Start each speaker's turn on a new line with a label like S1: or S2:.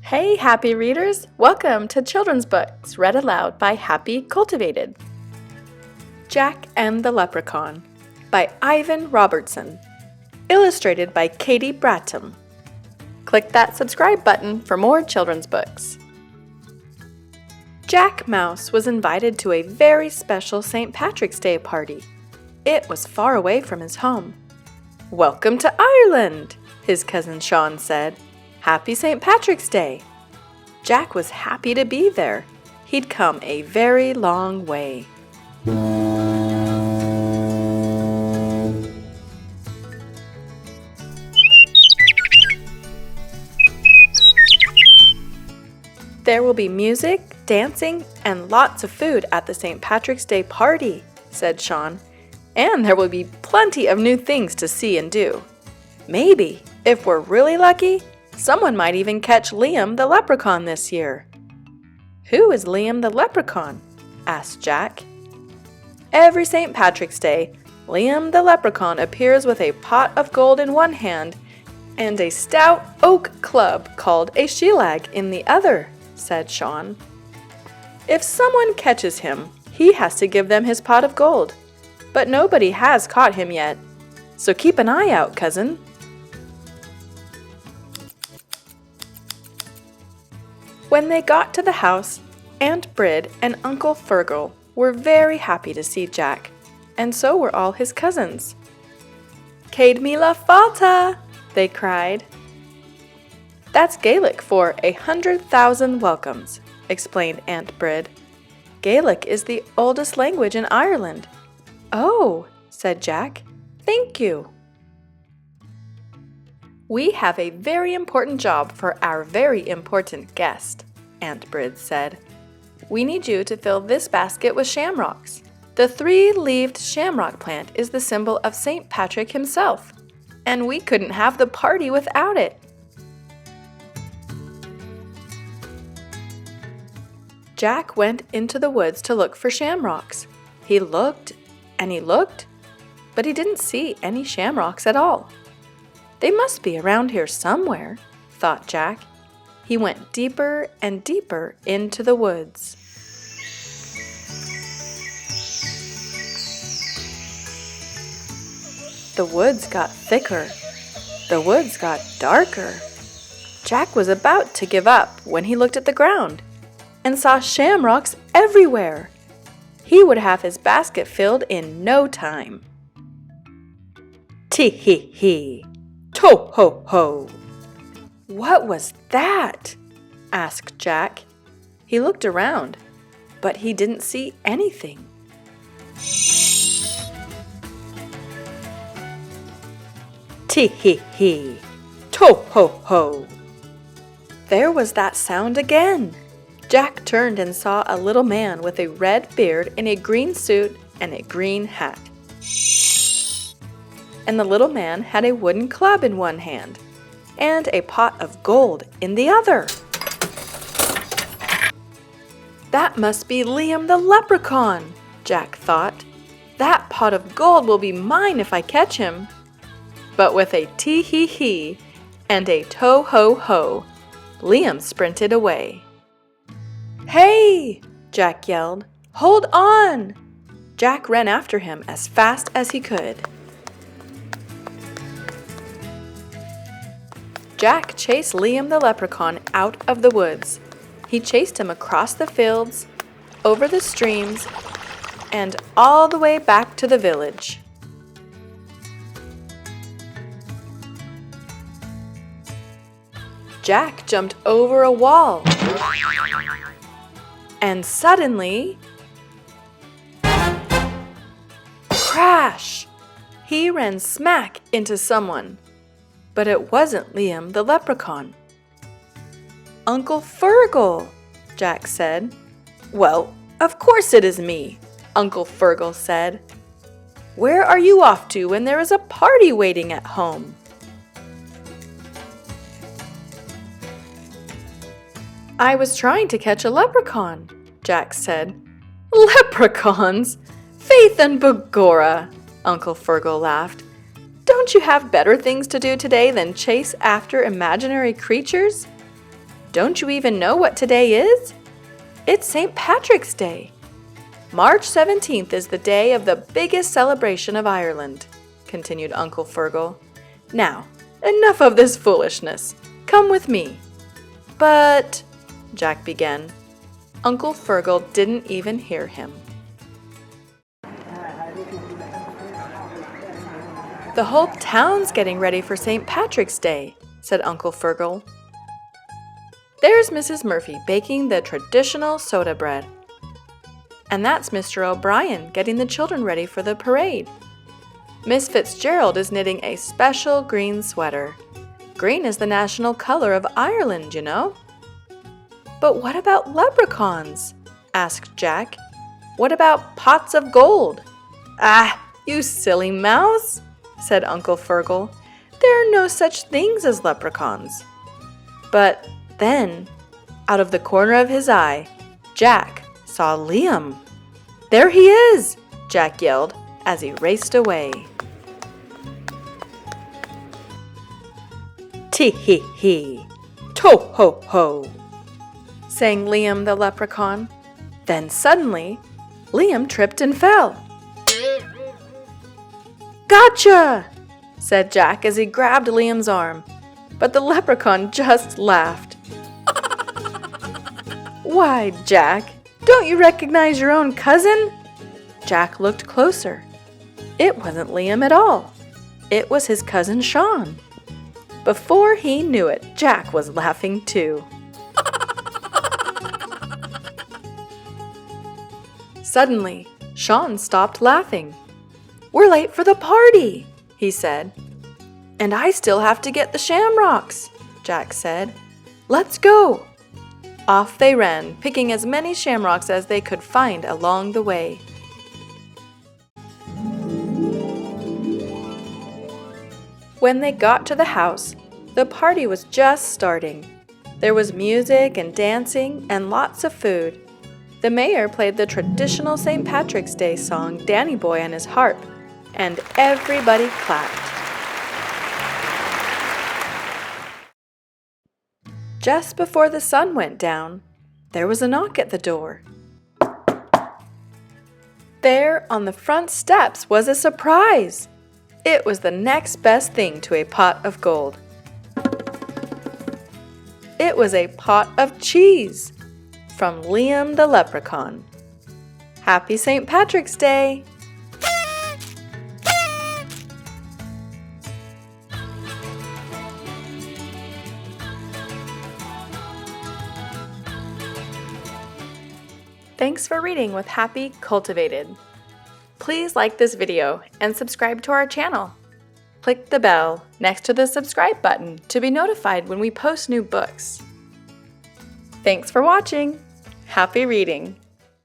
S1: Hey, happy readers! Welcome to Children's Books read aloud by Happy Cultivated. Jack and the Leprechaun by Ivan Robertson. Illustrated by Katy Bratun. Click that subscribe button for more children's books. Jack Mouse was invited to a very special St. Patrick's Day party. It was far away from his home. "Welcome to Ireland," his cousin Sean said. "Happy St. Patrick's Day." Jack was happy to be there. He'd come a very long way. "There will be music, dancing, and lots of food at the St. Patrick's Day party," said Sean. "And there will be plenty of new things to see and do. Maybe, if we're really lucky, someone might even catch Liam the Leprechaun this year." "Who is Liam the Leprechaun?" asked Jack. "Every St. Patrick's Day, Liam the Leprechaun appears with a pot of gold in one hand and a stout oak club called a shelag in the other," said Sean. "If someone catches him, he has to give them his pot of gold. But nobody has caught him yet, so keep an eye out, cousin." When they got to the house, Aunt Brid and Uncle Fergal were very happy to see Jack, and so were all his cousins. "Céad míle fáilte," they cried. "That's Gaelic for 100,000 welcomes," explained Aunt Brid. "Gaelic is the oldest language in Ireland." "Oh," said Jack. "Thank you." "We have a very important job for our very important guest," Aunt Brid said. "We need you to fill this basket with shamrocks. The three-leaved shamrock plant is the symbol of St. Patrick himself, and we couldn't have the party without it." Jack went into the woods to look for shamrocks. He looked and he looked, but he didn't see any shamrocks at all. "They must be around here somewhere," thought Jack. He went deeper and deeper into the woods. The woods got thicker. The woods got darker. Jack was about to give up when he looked at the ground and saw shamrocks everywhere. He would have his basket filled in no time. "Tee-hee-hee! To-ho-ho!" "What was that?" asked Jack. He looked around, but he didn't see anything. "Tee-hee-hee! To-ho-ho!" There was that sound again. Jack turned and saw a little man with a red beard in a green suit and a green hat. And the little man had a wooden club in one hand and a pot of gold in the other. "That must be Liam the Leprechaun," Jack thought. "That pot of gold will be mine if I catch him." But with a tee-hee-hee and a to-ho-ho, Liam sprinted away. "Hey!" Jack yelled. "Hold on!" Jack ran after him as fast as he could. Jack chased Liam the Leprechaun out of the woods. He chased him across the fields, over the streams, and all the way back to the village. Jack jumped over a wall. And suddenly, crash! He ran smack into someone. But it wasn't Liam the Leprechaun. "Uncle Fergal," Jack said. "Well, of course it is me," Uncle Fergal said. "Where are you off to when there is a party waiting at home?" "I was trying to catch a leprechaun," Jack said. "Leprechauns? Faith and begorra!" Uncle Fergal laughed. "Don't you have better things to do today than chase after imaginary creatures? Don't you even know what today is? It's St. Patrick's Day. March 17th is the day of the biggest celebration of Ireland, continued Uncle Fergal. Now, enough of this foolishness. Come with me. But, Jack began. Uncle Fergal didn't even hear him. The whole town's getting ready for St. Patrick's Day, said Uncle Fergal. There's Mrs. Murphy baking the traditional soda bread. And that's Mr. O'Brien getting the children ready for the parade. Miss Fitzgerald is knitting a special green sweater. Green is the national color of Ireland, you know. But what about leprechauns? Asked Jack. What about pots of gold? Ah, you silly mouse, said Uncle Fergal. There are no such things as leprechauns. But then, out of the corner of his eye, Jack saw Liam. There he is, Jack yelled as he raced away. Tee-hee-hee, to-ho-ho, sang Liam the leprechaun. Then suddenly, Liam tripped and fell. Gotcha, said Jack as he grabbed Liam's arm, but the leprechaun just laughed. Why, Jack, don't you recognize your own cousin? Jack looked closer. It wasn't Liam at all. It was his cousin Sean. Before he knew it, Jack was laughing too. Suddenly, Sean stopped laughing. We're late for the party, he said. And I still have to get the shamrocks, Jack said. Let's go. Off they ran, picking as many shamrocks as they could find along the way. When they got to the house, the party was just starting. There was music and dancing and lots of food. The mayor played the traditional St. Patrick's Day song, Danny Boy, on his harp, and everybody clapped. Just before the sun went down, there was a knock at the door. There on the front steps was a surprise. It was the next best thing to a pot of gold. It was a pot of cheese from Liam the leprechaun. Happy St. Patrick's Day! Thanks for reading with Happy Cultivated. Please like this video and subscribe to our channel. Click the bell next to the subscribe button to be notified when we post new books. Thanks for watching. Happy reading!